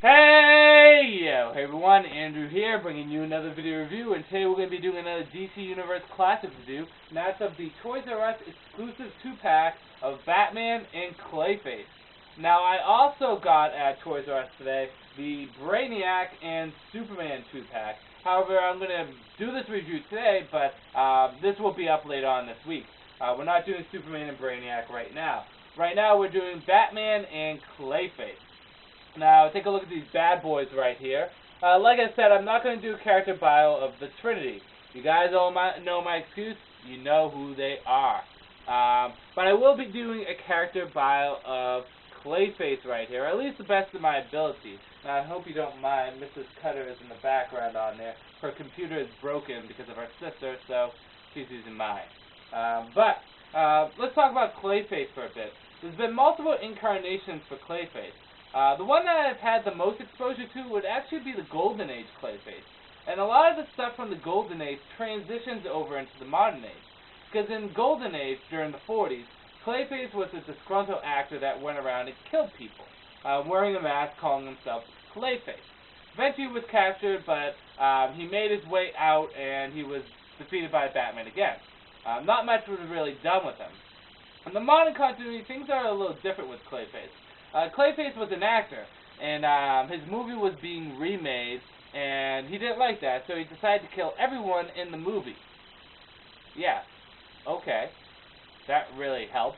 Hey everyone, Andrew here, bringing you another video review, and today we're going to be doing another DC Universe Classic review, and that's of the Toys R Us exclusive 2-pack of Batman and Clayface. Now, I also got at Toys R Us today the Brainiac and Superman 2-pack. However, I'm going to do this review today, but this will be up later on this week. We're not doing Superman and Brainiac right now. Right now, we're doing Batman and Clayface. Now, take a look at these bad boys right here. Like I said, I'm not going to do a character bio of the Trinity. You guys all know my excuse. You know who they are. But I will be doing a character bio of Clayface right here, or at least the best of my ability. Now, I hope you don't mind. Mrs. Cutter is in the background on there. Her computer is broken because of her sister, so she's using mine. Let's talk about Clayface for a bit. There's been multiple incarnations for Clayface. The one that I've had the most exposure to would actually be the Golden Age Clayface. And a lot of the stuff from the Golden Age transitions over into the modern age. Because in Golden Age, during the 40s, Clayface was a disgruntled actor that went around and killed people, wearing a mask, calling himself Clayface. Eventually he was captured, but he made his way out and he was defeated by Batman again. Not much was really done with him. In the modern continuity, things are a little different with Clayface. Clayface was an actor, and his movie was being remade, and he didn't like that, so he decided to kill everyone in the movie. Yeah, okay, that really helped.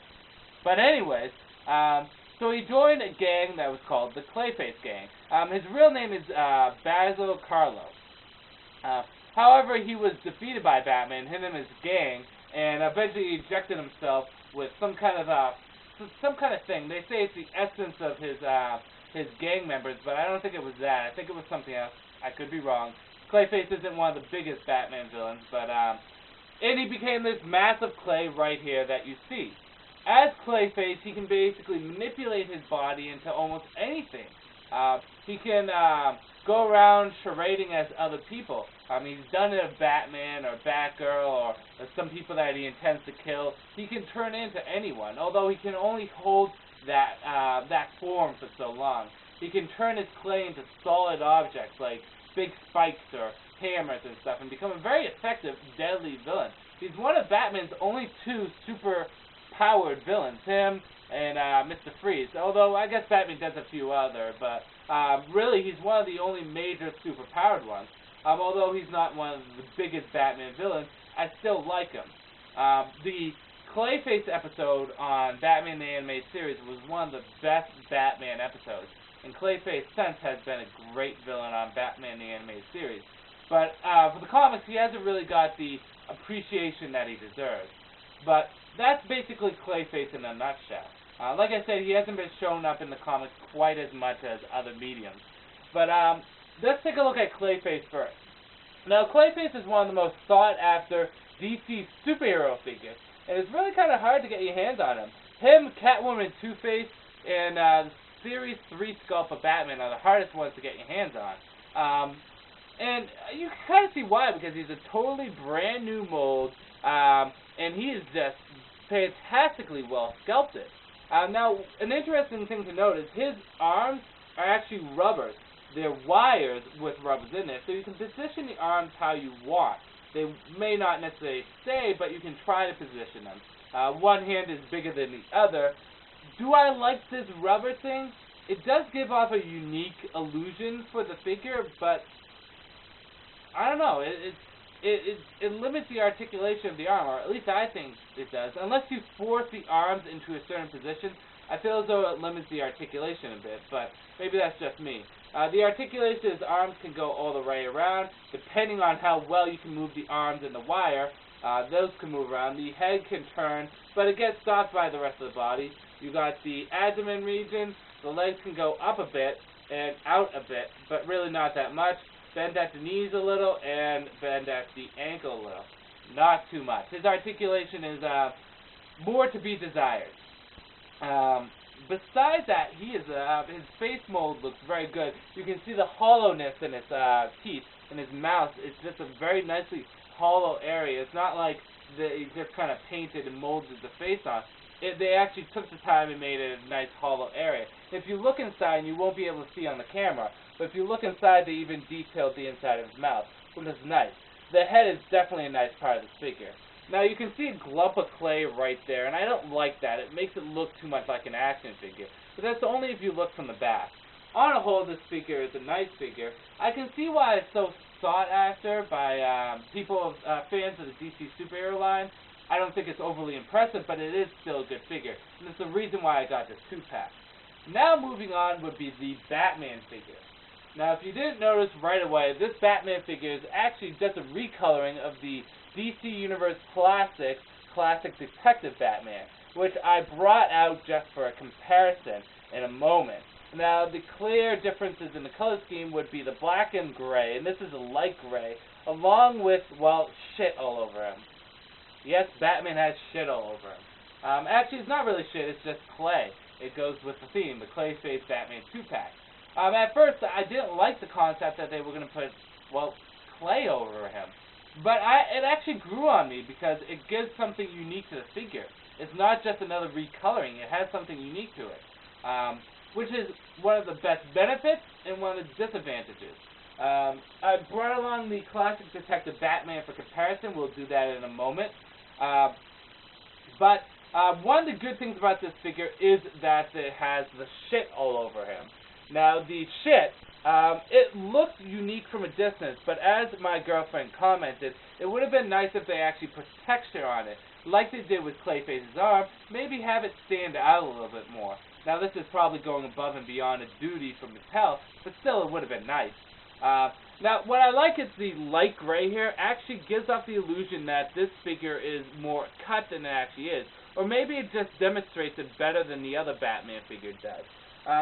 But anyways, so he joined a gang that was called the Clayface Gang. His real name is Basil Carlo. However, he was defeated by Batman, him and his gang, and eventually ejected himself with some kind of thing. They say it's the essence of his gang members, but I don't think it was that. I think it was something else. I could be wrong. Clayface isn't one of the biggest Batman villains, but and he became this massive clay right here that you see. As Clayface, he can basically manipulate his body into almost anything. He can go around charading as other people. He's done it of Batman or Batgirl or some people that he intends to kill. He can turn into anyone, although he can only hold that form for so long. He can turn his clay into solid objects like big spikes or hammers and stuff and become a very effective, deadly villain. He's one of Batman's only two super-powered villains, him and Mr. Freeze. Although I guess Batman does a few other, but really he's one of the only major super-powered ones. Although he's not one of the biggest Batman villains, I still like him. The Clayface episode on Batman the Animated Series was one of the best Batman episodes, and Clayface since has been a great villain on Batman the Animated Series. But for the comics, he hasn't really got the appreciation that he deserves. But that's basically Clayface in a nutshell. Like I said, he hasn't been shown up in the comics quite as much as other mediums. But let's take a look at Clayface first. Now, Clayface is one of the most sought-after DC superhero figures, and it's really kind of hard to get your hands on him. Him, Catwoman, Two-Face, and Series 3 sculpt of Batman are the hardest ones to get your hands on. And you can kind of see why, because he's a totally brand new mold, and he is just fantastically well sculpted. Now, an interesting thing to note is his arms are actually rubbers. They're wires with rubbers in there, so you can position the arms how you want. They may not necessarily stay, but you can try to position them. One hand is bigger than the other. Do I like this rubber thing? It does give off a unique illusion for the figure, but I don't know. It limits the articulation of the arm, or at least I think it does. Unless you force the arms into a certain position, I feel as though it limits the articulation a bit, but maybe that's just me. The articulation, his arms can go all the way around, depending on how well you can move the arms and the wire. Those can move around. The head can turn, but it gets stopped by the rest of the body. You got the abdomen region. The legs can go up a bit and out a bit, but really not that much. Bend at the knees a little and bend at the ankle a little. Not too much. His articulation is more to be desired. Besides that, his face mold looks very good. You can see the hollowness in his teeth, in his mouth. It's just a very nicely hollow area. It's not like he just kind of painted and molded the face on. They actually took the time and made it a nice hollow area. If you look inside, you won't be able to see on the camera, but if you look inside, they even detailed the inside of his mouth, which is nice. The head is definitely a nice part of this figure. Now you can see a glump of clay right there, and I don't like that. It makes it look too much like an action figure, but that's only if you look from the back. On a whole, this figure is a nice figure. I can see why it's so sought after by fans of the DC superhero line. I don't think it's overly impressive, but it is still a good figure, and it's the reason why I got this 2-pack. Now moving on would be the Batman figure. Now if you didn't notice right away, this Batman figure is actually just a recoloring of the DC Universe Classic Detective Batman, which I brought out just for a comparison in a moment. Now, the clear differences in the color scheme would be the black and gray, and this is a light gray, along with, well, shit all over him. Yes, Batman has shit all over him. Actually, it's not really shit, it's just clay. It goes with the theme, the Clayface Batman 2-pack. At first, I didn't like the concept that they were going to put, well, clay over him. But it actually grew on me because it gives something unique to the figure. It's not just another recoloring, it has something unique to it. Which is one of the best benefits and one of the disadvantages. I brought along the classic Detective Batman for comparison. We'll do that in a moment. But one of the good things about this figure is that it has the shit all over him. Now, the shit, it looks unique from a distance, but as my girlfriend commented, it would have been nice if they actually put texture on it, like they did with Clayface's arm, maybe have it stand out a little bit more. Now, this is probably going above and beyond a duty from Mattel, but still, it would have been nice. Now, what I like is the light gray here actually gives off the illusion that this figure is more cut than it actually is. Or maybe it just demonstrates it better than the other Batman figure does.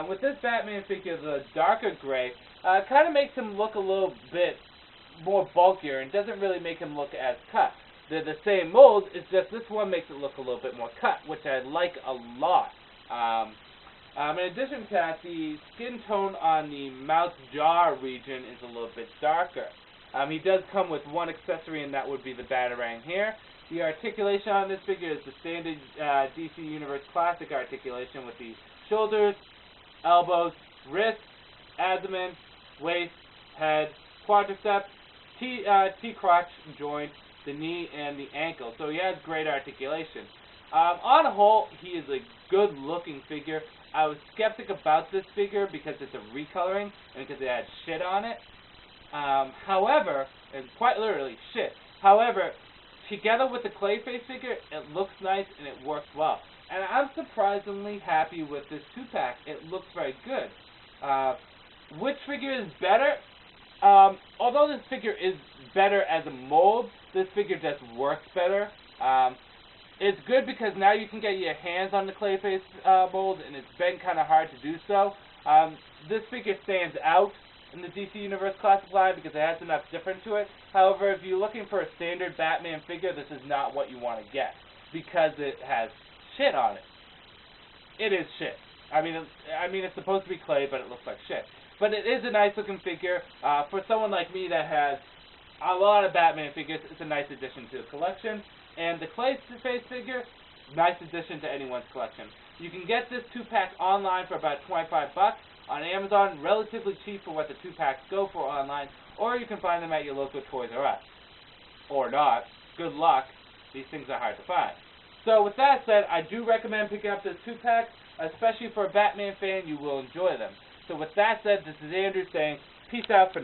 With this Batman figure, the darker gray kind of makes him look a little bit more bulkier and doesn't really make him look as cut. They're the same mold, it's just this one makes it look a little bit more cut, which I like a lot. In addition to that, the skin tone on the mouth jaw region is a little bit darker. He does come with one accessory, and that would be the Batarang here. The articulation on this figure is the standard DC Universe Classic articulation with the shoulders, elbows, wrists, abdomen, waist, head, quadriceps, T-crotch joint, the knee, and the ankle. So he has great articulation. On a whole, he is a good-looking figure. I was skeptic about this figure because it's a recoloring and because it had shit on it. However, and quite literally shit. However, together with the Clayface figure, it looks nice and it works well. And I'm surprisingly happy with this 2-pack. It looks very good. Which figure is better? Although this figure is better as a mold, this figure just works better. It's good because now you can get your hands on the Clayface mold, and it's been kind of hard to do so. This figure stands out in the DC Universe Classic line because it has enough different to it. However, if you're looking for a standard Batman figure, this is not what you want to get because it has shit on it. It is shit. I mean, it's supposed to be clay, but it looks like shit. But it is a nice looking figure. For someone like me that has a lot of Batman figures, it's a nice addition to the collection. And the Clayface figure, nice addition to anyone's collection. You can get this 2-pack online for about $25 on Amazon, relatively cheap for what the 2-packs go for online, or you can find them at your local Toys R Us. Or not. Good luck. These things are hard to find. So with that said, I do recommend picking up this 2-pack, especially for a Batman fan. You will enjoy them. So with that said, this is Andrew saying peace out for now.